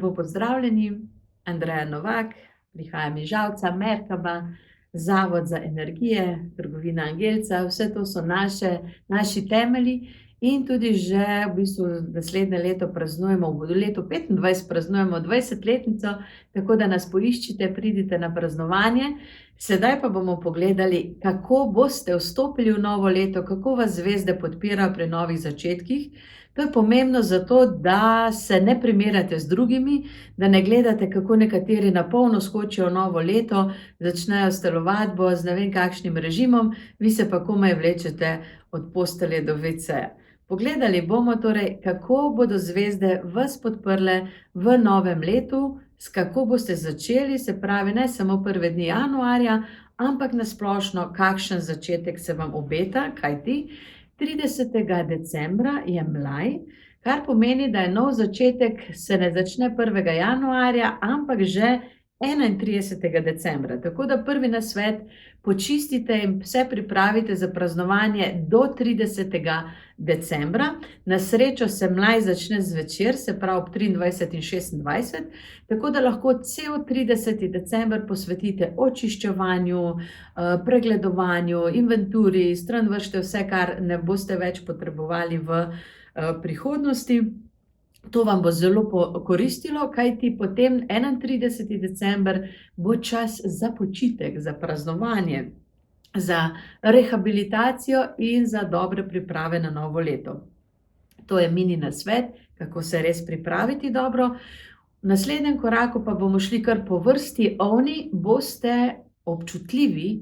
Lepo pozdravljeni, Andreja Novak, prihajam iz Žalca, Merkaba, Zavod za energije, trgovina Angelca, vse to so naši temelji in tudi že v bistvu naslednje leto praznujemo, v letu 2025 praznujemo 20-letnico, tako da nas poiščite, pridite na praznovanje. Sedaj pa bomo pogledali, kako boste vstopili v novo leto, kako vas zvezde podpirajo pri novih začetkih. To je pomembno zato, da se ne primerjate z drugimi, da ne gledate, kako nekateri na polno skočijo v novo leto, začnejo s telovadbo, z ne vem kakšnim režimom, vi se pa komaj vlečete od postelje do WC-ja. Pogledali bomo torej, kako bodo zvezde vas podprle v novem letu, s kako boste začeli, se pravi ne samo prve dni januarja, ampak na splošno, kakšen začetek se vam obeta, kajti 30. decembra je mlaj, kar pomeni, da je nov začetek, se ne začne 1. januarja, ampak že 31. decembra. Tako da prvi nasvet, počistite in vse pripravite za praznovanje do 30. decembra. Na srečo se mlaj začne zvečer, se pravi ob 23 in 26, tako da lahko cel 30. december posvetite očiščevanju, pregledovanju, inventuri, stran vršite vse, kar ne boste več potrebovali v prihodnosti. To vam bo zelo koristilo, kajti potem 31. december bo čas za počitek, za praznovanje, za rehabilitacijo in za dobre priprave na novo leto. To je mini nasvet, kako se res pripraviti dobro. V naslednjem koraku pa bomo šli kar po vrsti. Ovni boste občutljivi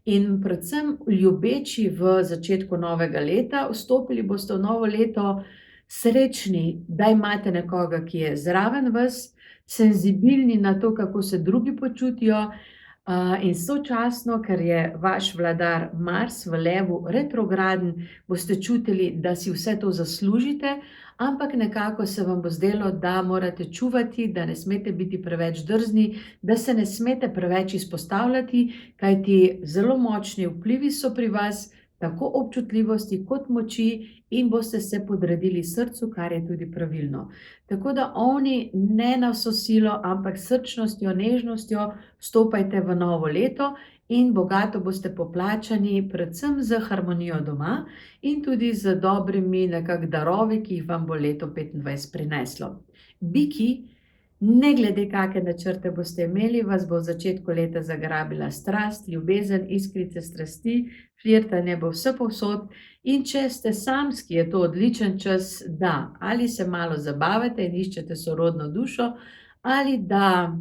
in predvsem ljubeči v začetku novega leta. Vstopili boste v novo leto srečni, da imate nekoga, ki je zraven vas, senzibilni na to, kako se drugi počutijo, in sočasno, ker je vaš vladar Mars v Levu retrograden, boste čutili, da si vse to zaslužite, ampak nekako se vam bo zdelo, da morate čuvati, da ne smete biti preveč drzni, da se ne smete preveč izpostavljati, kajti zelo močni vplivi so pri vas, tako občutljivosti kot moči, in boste se podredili srcu, kar je tudi pravilno. Tako da ovni ne na vso silo, ampak s srčnostjo, nežnostjo vstopajte v novo leto in bogato boste poplačani, predvsem z harmonijo doma in tudi z dobrimi darovi, ki jih vam bo leto 2025 prineslo. Biki, ne glede kakšne načrte boste imeli, vas bo v začetku leta zagrabila strast, ljubezen, iskrice strasti, flirtanje bo vsepovsod, in če ste samski, je to odličen čas, da ali se malo zabavate in iščete sorodno dušo, ali da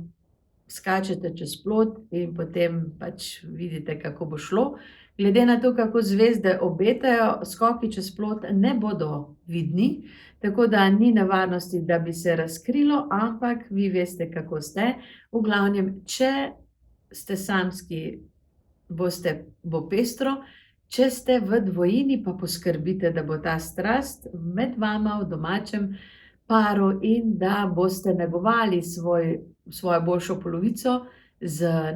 skačete čez plot in potem pač vidite, kako bo šlo. Glede na to, kako zvezde obetajo, skoki čez plot ne bodo vidni, tako da ni nevarnosti, da bi se razkrilo, ampak vi veste, kako ste. V glavnem, če ste samski, bo pestro, če ste v dvojini, pa poskrbite, da bo ta strast med vama v domačem paru in da boste negovali svojo boljšo polovico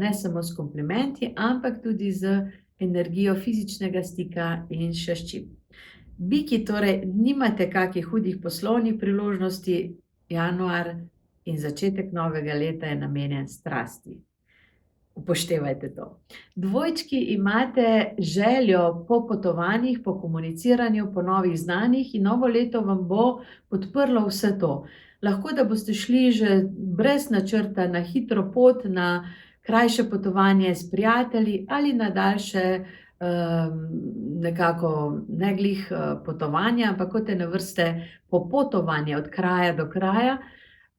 ne samo s komplimenti, ampak tudi z energijo fizičnega stika in še s čim. Biki, torej nimate kakih hudih poslovnih priložnosti, januar in začetek novega leta je namenjen strasti. Upoštevajte to. Dvojčki, imate željo po potovanjih, po komuniciranju, po novih znanjih in novo leto vam bo podprlo vse to. Lahko, da boste šli že brez načrta na hitro pot, na krajše potovanje s prijatelji ali na daljše nekako ne glih potovanje, ampak kot ene vrste popotovanje od kraja do kraja.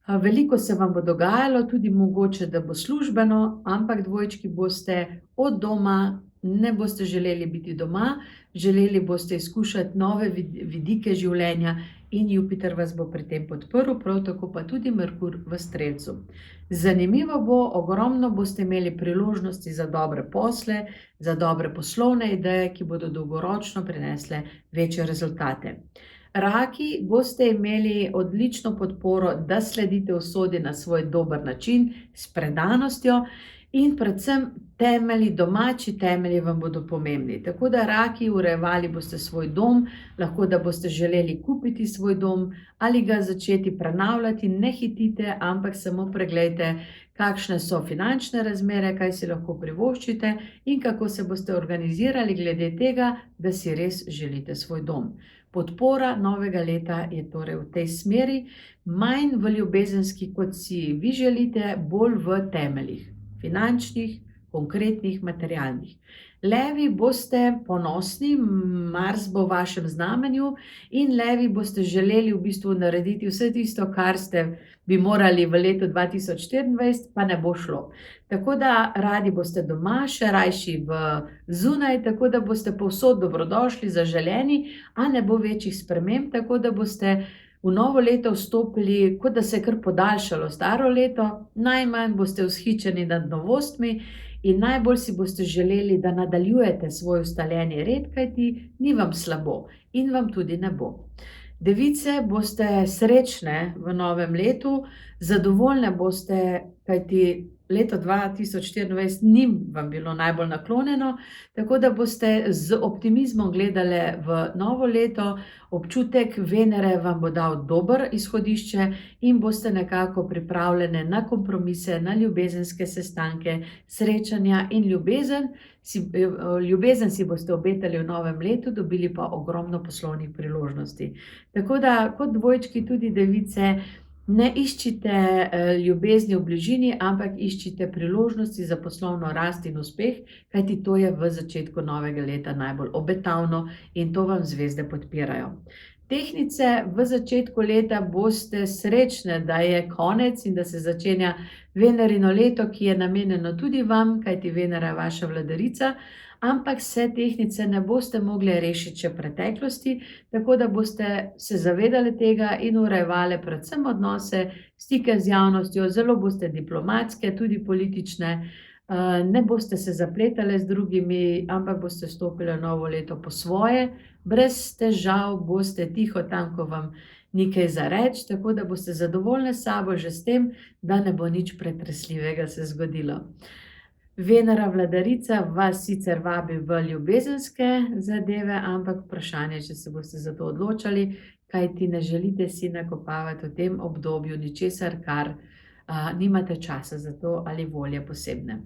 Veliko se vam bo dogajalo, tudi mogoče, da bo službeno, ampak dvojčki boste od doma, ne boste želeli biti doma, želeli boste izkušati nove vidike življenja in Jupiter vas bo pri tem podprl, prav tako pa tudi Merkur v Strelcu. Zanimivo bo, ogromno boste imeli priložnosti za dobre posle, za dobre poslovne ideje, ki bodo dolgoročno prinesle večje rezultate. Raki, boste imeli odlično podporo, da sledite usodi na svoj dober način, s predanostjo in predvsem temelji, domači temelji vam bodo pomembni. Tako da raki, urejevali boste svoj dom, lahko da boste želeli kupiti svoj dom ali ga začeti prenavljati, ne hitite, ampak samo preglejte, kakšne so finančne razmere, kaj si lahko privoščite in kako se boste organizirali glede tega, da si res želite svoj dom. Podpora novega leta je torej v tej smeri, manj v ljubezenski, kot si vi želite, bolj v temeljih, finančnih, konkretnih, materialnih. Levi boste ponosni, Mars bo v vašem znamenju in levi boste želeli v bistvu narediti vse tisto, kar bi morali v letu 2024, pa ne bo šlo. Tako da radi boste doma, še rajši zunaj, tako da boste povsod dobrodošli, zaželeni, a ne bo večjih sprememb, tako da boste v novo leto vstopili, kot da se je kar podaljšalo staro leto, najmanj boste vzhičeni nad novostmi in najbolj si boste želeli, da nadaljujete svoj ustaljeni red, kajti ni vam slabo in vam tudi ne bo. Device, boste srečne v novem letu, zadovoljne boste, kajti leto 2024 ni vam bilo najbolj naklonjeno, tako da boste z optimizmom gledali v novo leto, občutek Venere vam bo dal dober izhodišče in boste nekako pripravljene na kompromise, na ljubezenske sestanke, srečanja in ljubezen. Ljubezen si boste obetali v novem letu, dobili pa ogromno poslovnih priložnosti. Tako da kot dvojčki tudi device, ne iščite ljubezni v bližini, ampak iščite priložnosti za poslovno rast in uspeh, kajti to je v začetku novega leta najbolj obetavno in to vam zvezde podpirajo. Tehnice, v začetku leta boste srečne, da je konec in da se začenja Venerino leto, ki je namenjeno tudi vam, kajti Venera je vaša vladarica, ampak se tehnice ne boste mogli rešiti še preteklosti, tako da boste se zavedali tega in urejevali predvsem odnose, stike z javnostjo, zelo boste diplomatske, tudi politične, ne boste se zapletali z drugimi, ampak boste stopili v novo leto po svoje, brez težav boste tiho tam, ko vam ni kaj za reči, tako da boste zadovoljni s sabo že s tem, da ne bo nič pretresljivega se zgodilo. Venera vladarica vas sicer vabi v ljubezenske zadeve, ampak vprašanje, če se boste za to odločali, kajti ne želite si nakopavati v tem obdobju ničesar, kar nimate časa za to ali volje posebne.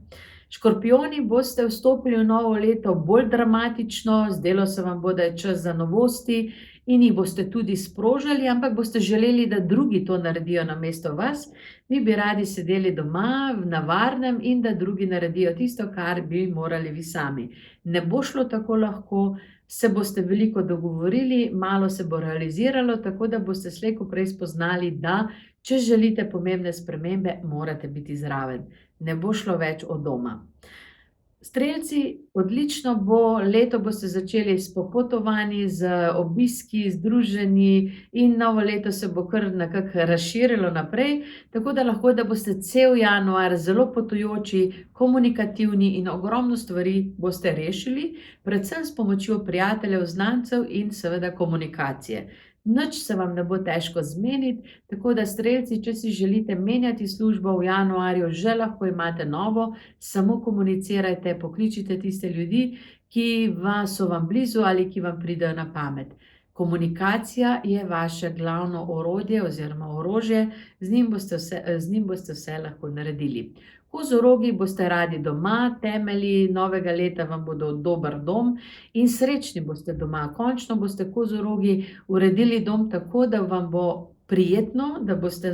Škorpijoni, boste vstopili v novo leto bolj dramatično, zdelo se vam bo, da je čas za novosti in jih boste tudi sprožili, ampak boste želeli, da drugi to naredijo namesto vas. Vi bi radi sedeli doma na varnem in da drugi naredijo tisto, kar bi morali vi sami. Ne bo šlo tako lahko, se boste veliko dogovorili, malo se bo realiziralo, tako da boste slej ko prej spoznali, da če želite pomembne spremembe, morate biti zraven. Ne bo šlo več od doma. Strelci, odlično bo, leto boste začeli s popotovanji, z obiski, z druženji in novo leto se bo kar nekako razširilo naprej, tako da lahko, da boste cel januar zelo potujoči, komunikativni in ogromno stvari boste rešili, predvsem s pomočjo prijateljev, znancev in seveda komunikacije. Nič se vam ne bo težko zmeniti, tako da strelci, če si želite menjati službo v januarju, že lahko imate novo, samo komunicirajte, pokličite tiste ljudi, ki so vam blizu ali ki vam pridejo na pamet. Komunikacija je vaše glavno orodje oziroma orožje, z njim boste vse lahko naredili. Kozorogi, boste radi doma, temelji novega leta vam bodo dober dom in srečni boste doma. Končno boste kozorogi uredili dom tako, da vam bo prijetno, da boste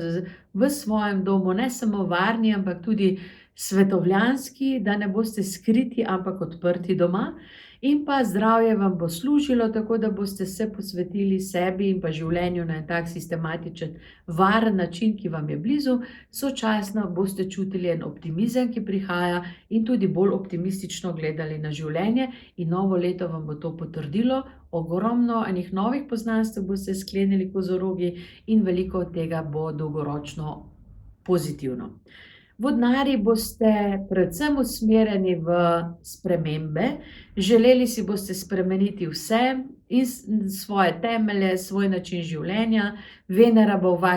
v svojem domu ne samo varni, ampak tudi svetovljanski, da ne boste skriti, ampak odprti doma. In pa zdravje vam bo služilo, tako da boste se posvetili sebi in pa življenju na en tak sistematičen, varen način, ki vam je blizu. Sočasno boste čutili en optimizem, ki prihaja in tudi bolj optimistično gledali na življenje in novo leto vam bo to potrdilo. Ogromno enih novih poznanstev boste sklenili kozorogi in veliko od tega bo dolgoročno pozitivno. Vodnari, boste predvsem usmerjeni v spremembe, želeli si boste spremeniti vse in svoje temelje, svoj način življenja. Venera bo v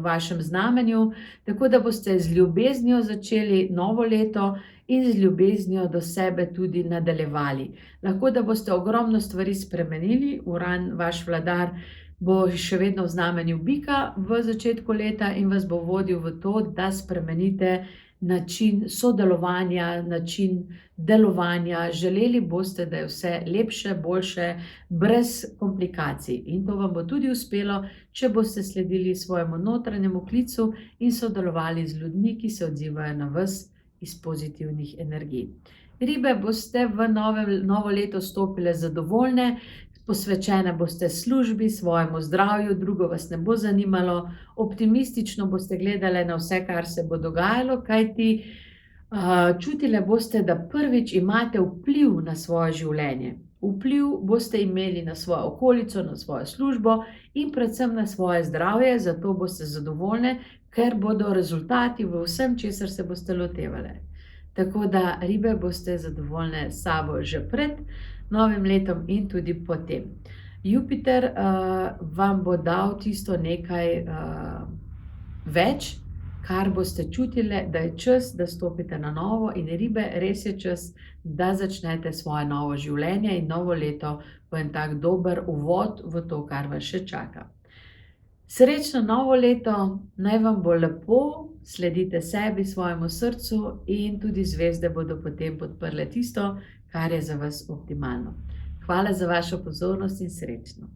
vašem znamenju, tako da boste z ljubeznijo začeli novo leto in z ljubeznijo do sebe tudi nadaljevali. Lahko da boste ogromno stvari spremenili, Uran, vaš vladar, bo še vedno v znamenju bika v začetku leta in vas bo vodil v to, da spremenite način sodelovanja, način delovanja. Želeli boste, da je vse lepše, boljše, brez komplikacij. In to vam bo tudi uspelo, če boste sledili svojemu notranjemu klicu in sodelovali z ljudmi, ki se odzivajo na vas iz pozitivnih energij. Ribe, boste v novo leto stopile zadovoljne, posvečene boste službi, svojemu zdravju, drugo vas ne bo zanimalo, optimistično boste gledali na vse, kar se bo dogajalo, kajti čutile boste, da prvič imate vpliv na svoje življenje. Vpliv boste imeli na svojo okolico, na svojo službo in predvsem na svoje zdravje, zato boste zadovoljne, ker bodo rezultati v vsem, česar se boste lotevali. Tako da, ribe, boste zadovoljne s sabo že pred novim letom in tudi potem. Jupiter vam bo dal tisto nekaj več, kar boste čutili, da je čas, da stopite na novo, in ribe, res je čas, da začnete svoje novo življenje in novo leto v en tak dober uvod v to, kar vas še čaka. Srečno novo leto, naj vam bo lepo, sledite sebi, svojemu srcu in tudi zvezde bodo potem podprle tisto, kar je za vas optimalno. Hvala za vašo pozornost in srečno.